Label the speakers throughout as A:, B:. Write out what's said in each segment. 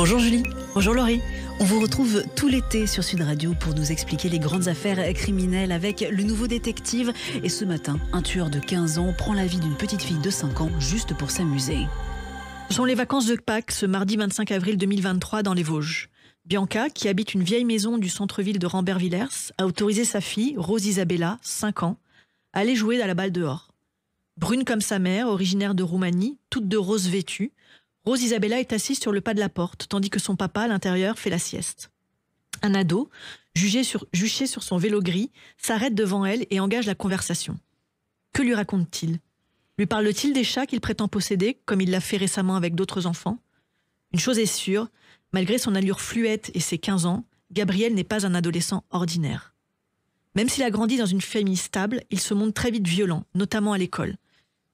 A: Bonjour Julie.
B: Bonjour Laurie.
A: On vous retrouve tout l'été sur Sud Radio pour nous expliquer les grandes affaires criminelles avec le nouveau détective. Et ce matin, un tueur de 15 ans prend la vie d'une petite fille de 5 ans juste pour s'amuser.
B: Ce sont les vacances de Pâques ce mardi 25 avril 2023 dans les Vosges. Bianca, qui habite une vieille maison du centre-ville de Rambert-Villers, a autorisé sa fille, Rose Isabella, 5 ans, à aller jouer à la balle dehors. Brune comme sa mère, originaire de Roumanie, toute de rose vêtue, Rose Isabella est assise sur le pas de la porte, tandis que son papa, à l'intérieur, fait la sieste. Un ado, juché sur son vélo gris, s'arrête devant elle et engage la conversation. Que lui raconte-t-il ? Lui parle-t-il des chats qu'il prétend posséder, comme il l'a fait récemment avec d'autres enfants ? Une chose est sûre, malgré son allure fluette et ses 15 ans, Gabriel n'est pas un adolescent ordinaire. Même s'il a grandi dans une famille stable, il se montre très vite violent, notamment à l'école.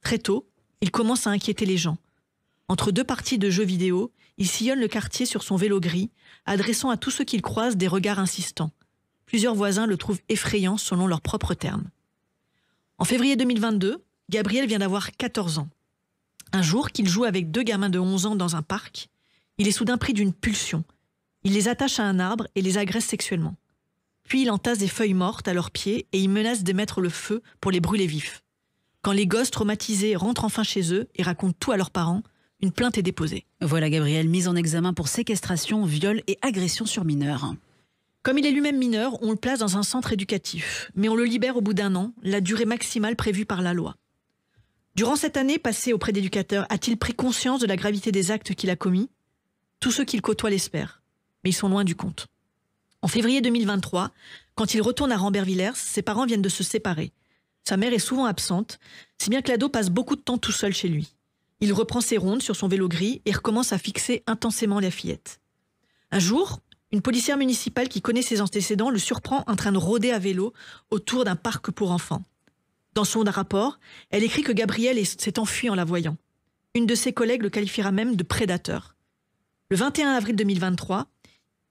B: Très tôt, il commence à inquiéter les gens. Entre deux parties de jeux vidéo, il sillonne le quartier sur son vélo gris, adressant à tous ceux qu'il croise des regards insistants. Plusieurs voisins le trouvent effrayant selon leurs propres termes. En février 2022, Gabriel vient d'avoir 14 ans. Un jour qu'il joue avec deux gamins de 11 ans dans un parc, il est soudain pris d'une pulsion. Il les attache à un arbre et les agresse sexuellement. Puis il entasse des feuilles mortes à leurs pieds et il menace de mettre le feu pour les brûler vifs. Quand les gosses traumatisés rentrent enfin chez eux et racontent tout à leurs parents, une plainte est déposée.
A: Voilà Gabriel, mise en examen pour séquestration, viol et agression sur mineur.
B: Comme il est lui-même mineur, on le place dans un centre éducatif. Mais on le libère au bout d'1 an, la durée maximale prévue par la loi. Durant cette année passée auprès d'éducateurs, a-t-il pris conscience de la gravité des actes qu'il a commis ? Tous ceux qu'il côtoie l'espèrent, mais ils sont loin du compte. En février 2023, quand il retourne à Rambert-Villers, ses parents viennent de se séparer. Sa mère est souvent absente, si bien que l'ado passe beaucoup de temps tout seul chez lui. Il reprend ses rondes sur son vélo gris et recommence à fixer intensément la fillette. Un jour, une policière municipale qui connaît ses antécédents le surprend en train de rôder à vélo autour d'un parc pour enfants. Dans son rapport, elle écrit que Gabriel s'est enfui en la voyant. Une de ses collègues le qualifiera même de prédateur. Le 21 avril 2023,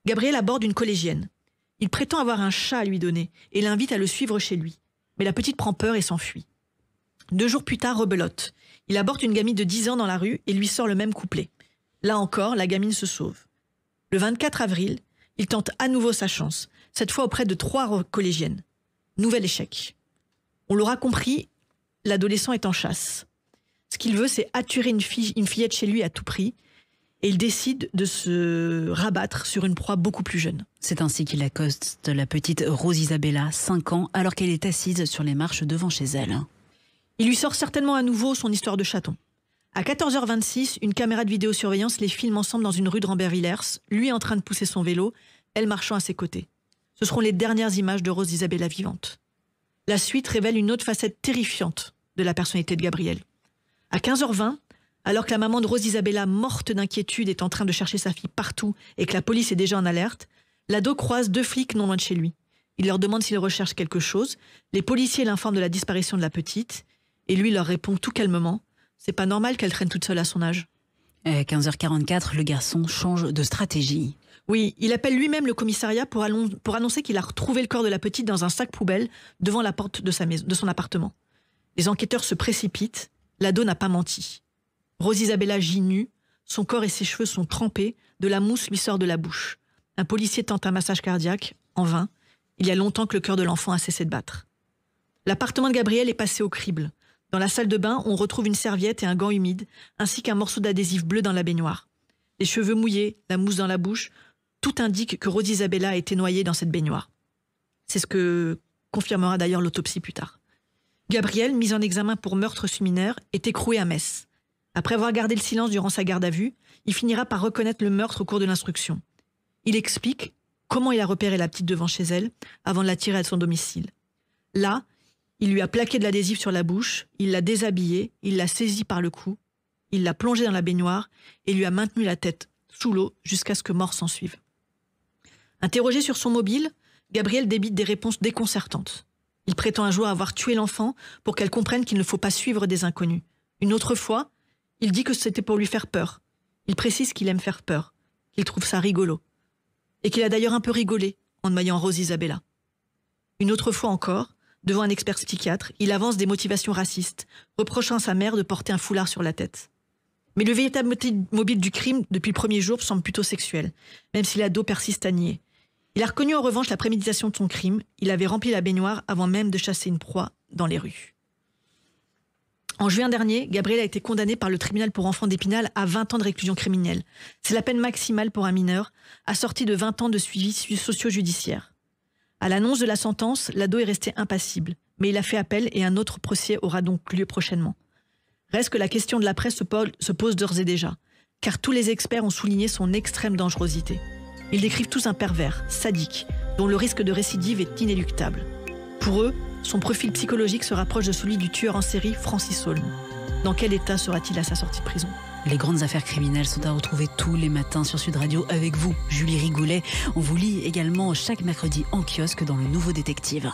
B: Gabriel aborde une collégienne. Il prétend avoir un chat à lui donner et l'invite à le suivre chez lui. Mais la petite prend peur et s'enfuit. 2 jours plus tard, rebelote. Il aborde une gamine de 10 ans dans la rue et lui sort le même couplet. Là encore, la gamine se sauve. Le 24 avril, il tente à nouveau sa chance, cette fois auprès de 3 collégiennes. Nouvel échec. On l'aura compris, l'adolescent est en chasse. Ce qu'il veut, c'est attirer une fillette chez lui à tout prix et il décide de se rabattre sur une proie beaucoup plus jeune.
A: C'est ainsi qu'il accoste la petite Rose Isabella, 5 ans, alors qu'elle est assise sur les marches devant chez elle.
B: Il lui sort certainement à nouveau son histoire de chaton. À 14h26, une caméra de vidéosurveillance les filme ensemble dans une rue de Rambert-Villers, lui en train de pousser son vélo, elle marchant à ses côtés. Ce seront les dernières images de Rose Isabella vivante. La suite révèle une autre facette terrifiante de la personnalité de Gabriel. À 15h20, alors que la maman de Rose Isabella, morte d'inquiétude, est en train de chercher sa fille partout et que la police est déjà en alerte, l'ado croise 2 flics non loin de chez lui. Il leur demande s'ils recherchent quelque chose. Les policiers l'informent de la disparition de la petite. Et lui leur répond tout calmement, c'est pas normal qu'elle traîne toute seule à son âge.
A: À 15h44, le garçon change de stratégie.
B: Oui, il appelle lui-même le commissariat pour annoncer qu'il a retrouvé le corps de la petite dans un sac poubelle devant la porte de son appartement. Les enquêteurs se précipitent, l'ado n'a pas menti. Rose Isabella gît nue, son corps et ses cheveux sont trempés, de la mousse lui sort de la bouche. Un policier tente un massage cardiaque, en vain. Il y a longtemps que le cœur de l'enfant a cessé de battre. L'appartement de Gabriel est passé au crible. Dans la salle de bain, on retrouve une serviette et un gant humide, ainsi qu'un morceau d'adhésif bleu dans la baignoire. Les cheveux mouillés, la mousse dans la bouche, tout indique que Rose Isabella a été noyée dans cette baignoire. C'est ce que confirmera d'ailleurs l'autopsie plus tard. Gabriel, mis en examen pour meurtre sur mineur, est écroué à Metz. Après avoir gardé le silence durant sa garde à vue, il finira par reconnaître le meurtre au cours de l'instruction. Il explique comment il a repéré la petite devant chez elle avant de la tirer à son domicile. Là, il lui a plaqué de l'adhésif sur la bouche, il l'a déshabillée, il l'a saisie par le cou, il l'a plongée dans la baignoire et lui a maintenu la tête sous l'eau jusqu'à ce que mort s'ensuive. Interrogé sur son mobile, Gabriel débite des réponses déconcertantes. Il prétend un jour avoir tué l'enfant pour qu'elle comprenne qu'il ne faut pas suivre des inconnus. Une autre fois, il dit que c'était pour lui faire peur. Il précise qu'il aime faire peur, qu'il trouve ça rigolo. Et qu'il a d'ailleurs un peu rigolé en noyant Rose Isabella. Une autre fois encore, devant un expert psychiatre, il avance des motivations racistes, reprochant à sa mère de porter un foulard sur la tête. Mais le véritable motif mobile du crime, depuis le premier jour, semble plutôt sexuel, même si l'ado persiste à nier. Il a reconnu en revanche la préméditation de son crime. Il avait rempli la baignoire avant même de chasser une proie dans les rues. En juin dernier, Gabriel a été condamné par le tribunal pour enfants d'Épinal à 20 ans de réclusion criminelle. C'est la peine maximale pour un mineur, assortie de 20 ans de suivi socio-judiciaire. À l'annonce de la sentence, l'ado est resté impassible, mais il a fait appel et un autre procès aura donc lieu prochainement. Reste que la question de la presse se pose d'ores et déjà, car tous les experts ont souligné son extrême dangerosité. Ils décrivent tous un pervers, sadique, dont le risque de récidive est inéluctable. Pour eux, son profil psychologique se rapproche de celui du tueur en série Francis Holm. Dans quel état sera-t-il à sa sortie de prison ?
A: Les grandes affaires criminelles sont à retrouver tous les matins sur Sud Radio avec vous, Julie Rigoulet. On vous lit également chaque mercredi en kiosque dans Le Nouveau Détective.